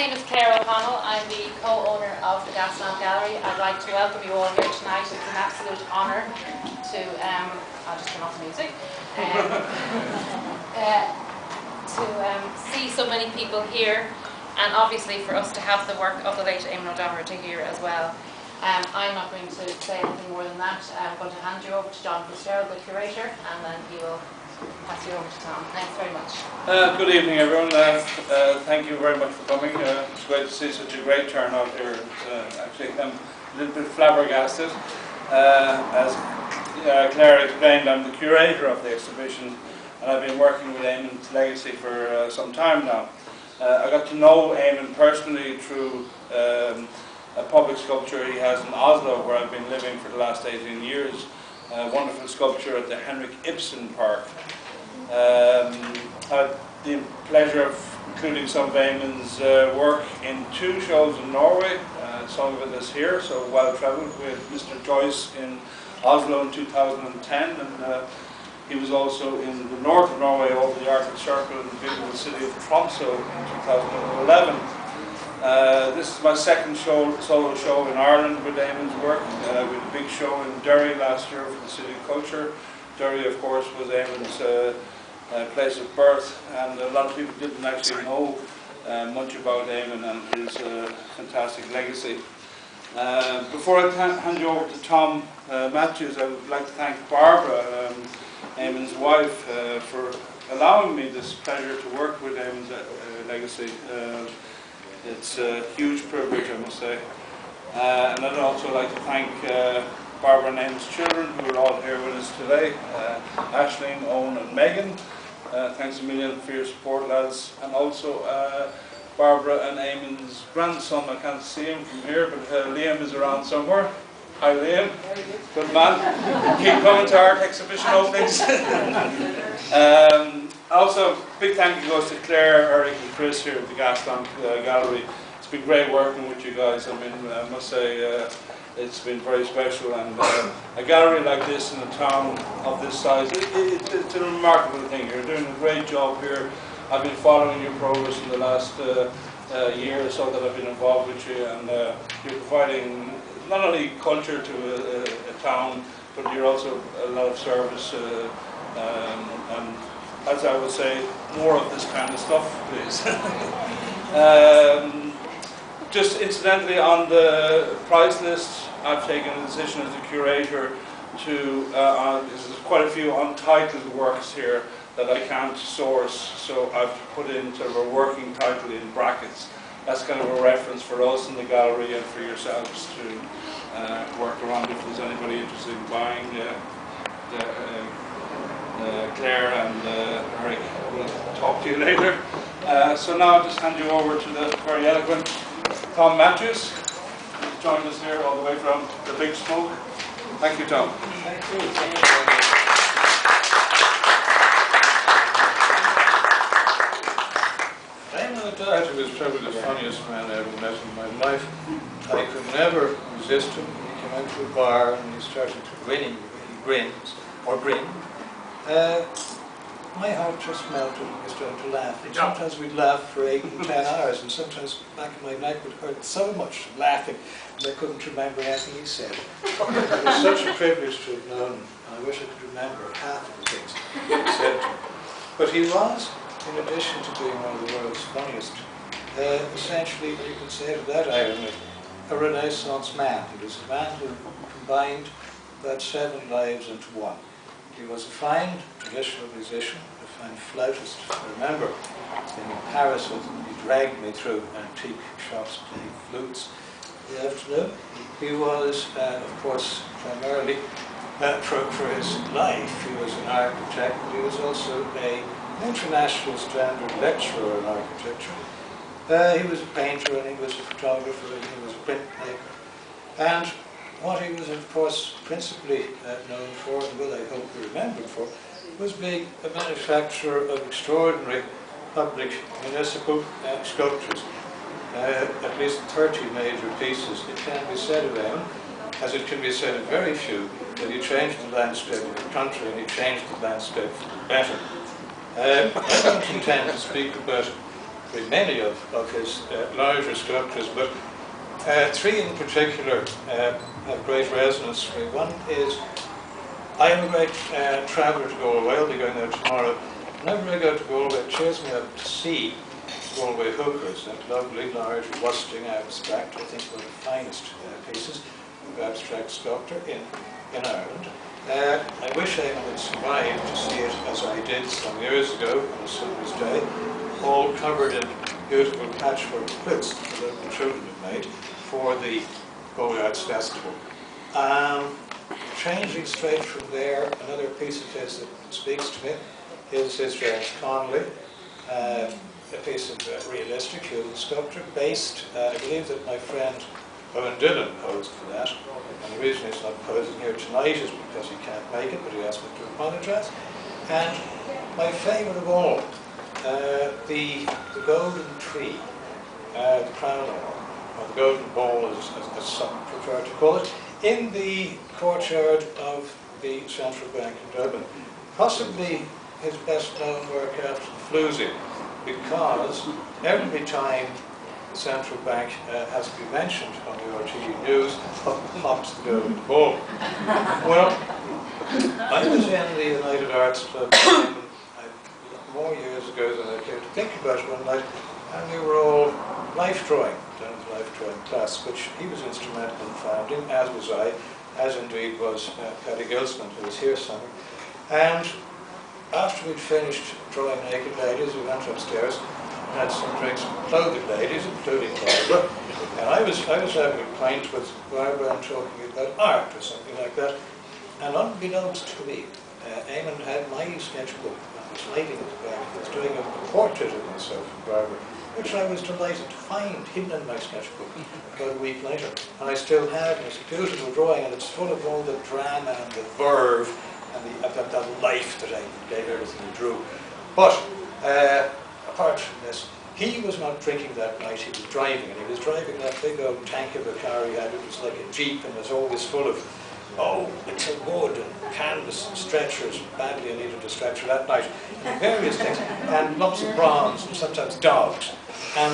name is Claire O'Connell. I'm the co-owner of the Gaslamp Gallery. I'd like to welcome you all here tonight. It's an absolute honour to, I'll just turn off the music, to see so many people here, and obviously for us to have the work of the late Eamon O'Doherty here as well. I'm not going to say anything more than that. I'm going to hand you over to John Fitzgerald, the curator, and then he will pass you over to Tom. Thanks very much. Good evening, everyone. Thank you very much for coming. It's great to see such a great turnout here. Actually, I'm a little bit flabbergasted. As Claire explained, I'm the curator of the exhibition, and I've been working with Eamon's legacy for some time now. I got to know Eamon personally through a public sculpture he has in Oslo, where I've been living for the last 18 years. A wonderful sculpture at the Henrik Ibsen Park. I had the pleasure of including some of Eamon's work in 2 shows in Norway. Some of it is here, so well travelled, with Mr. Joyce in Oslo in 2010, and he was also in the north of Norway over the Arctic Circle in the beautiful city of Tromsø in 2011. This is my second solo show in Ireland with Eamon's work. We had a big show in Derry last year for the City of Culture. Derry, of course, was Eamon's place of birth, and a lot of people didn't actually know much about Eamon and his fantastic legacy. Before I hand you over to Tom Mathews, I would like to thank Barbara, Eamon's wife, for allowing me this pleasure to work with Eamon's legacy. It's a huge privilege, I must say. And I'd also like to thank Barbara and Eamon's children, who are all here with us today. Aisling, Owen and Megan. Thanks a million for your support, lads. And also Barbara and Eamon's grandson. I can't see him from here, but Liam is around somewhere. Hi Liam. Good man. Keep coming to art exhibition openings. Also, big thank you goes to Claire, Eric and Chris here at the Gaslamp Gallery. It's been great working with you guys. I mean, I must say it's been very special, and a gallery like this in a town of this size, it's a remarkable thing. You're doing a great job here. I've been following your progress in the last year or so that I've been involved with you, and you're providing not only culture to a town, but you're also a lot of service, and as I would say, more of this kind of stuff, please. Just incidentally, on the prize list, I've taken a decision as a curator to, there's quite a few untitled works here that I can't source, so I've put in sort of a working title in brackets. That's kind of a reference for us in the gallery and for yourselves to work around if there's anybody interested in buying. Claire and Eric will talk to you later. So now I'll just hand you over to the very eloquent Tom Mathews, who's joined us here all the way from the Big Smoke. Thank you, Tom. Thank you. Eamon O'Doherty was probably the funniest man I ever met in my life. I could never resist him. He came into a bar and he started to grin. He grins, or grin. My heart just melted and we started to laugh. And sometimes we'd laugh for 8 and 10 hours, and sometimes back in my neck would hurt so much laughing that I couldn't remember anything he said. It was such a privilege to have known him, and I wish I could remember half of the things he said to me. But he was, in addition to being one of the world's funniest, essentially, you could say to that irony, a Renaissance man. He was a man who combined about 7 lives into one. He was a fine traditional musician, a fine flautist. I remember in Paris with him, he dragged me through antique shops playing flutes in the afternoon. He was, of course, primarily, for his life, he was an architect, but he was also an international standard lecturer in architecture. He was a painter, and he was a photographer, and he was a printmaker. And what he was, of course, principally known for, and will I hope be remembered for, was being a manufacturer of extraordinary public municipal sculptures. At least 30 major pieces. It can be said of him, as it can be said of very few, that he changed the landscape of the country, and he changed the landscape for the better. I don't intend to speak about very many of his larger sculptures, but three in particular have great resonance for me. One is, I am a great traveller to Galway. I'll be going there tomorrow. Whenever I go to Galway, it cheers me up to see Galway hookers, that lovely, large, rusting abstract, I think one of the finest pieces of abstract sculpture in Ireland. I wish I had survived to see it as I did some years ago on a summer's day, all covered in beautiful patchwork quilts that the children have made for the Galway Arts Festival. Changing straight from there, another piece of his that speaks to me is his Connolly, a piece of realistic human sculpture based, I believe that my friend Owen Dillon posed for that, and the reason he's not posing here tonight is because he can't make it, but he asked me to apologise. And my favourite of all, the golden tree, the crown or the golden ball as some prefer to call it, in the courtyard of the Central Bank in Dublin. Possibly his best known work after the Floozy, because every time the Central Bank has to be mentioned on the RTE News, up pops the golden ball. Well, I was in the United Arts Club more years ago than I care to think about it one night, and we were all life drawing, down at the life drawing class, which he was instrumental in founding, as was I, as indeed was Paddy Gilsman, who was here somewhere. And after we'd finished drawing naked ladies, we went upstairs and had some drinks with clothed ladies, including Barbara. And I was having a pint with Barbara and talking about art or something like that. And unbeknownst to me, Eamon had my sketchbook and was lighting it back. He was doing a portrait of myself and Barbara, which I was delighted to find hidden in my sketchbook about a week later. And I still have, and it's a beautiful drawing, and it's full of all the drama and the verve and the life that I gave everything he drew. But apart from this, he was not drinking that night, he was driving, and he was driving that big old tank of a car he had. It was like a Jeep, and it was always full of, bits of wood and canvas and stretchers. Badly I needed a stretcher that night, and various things, and lumps of bronze, and sometimes dogs. And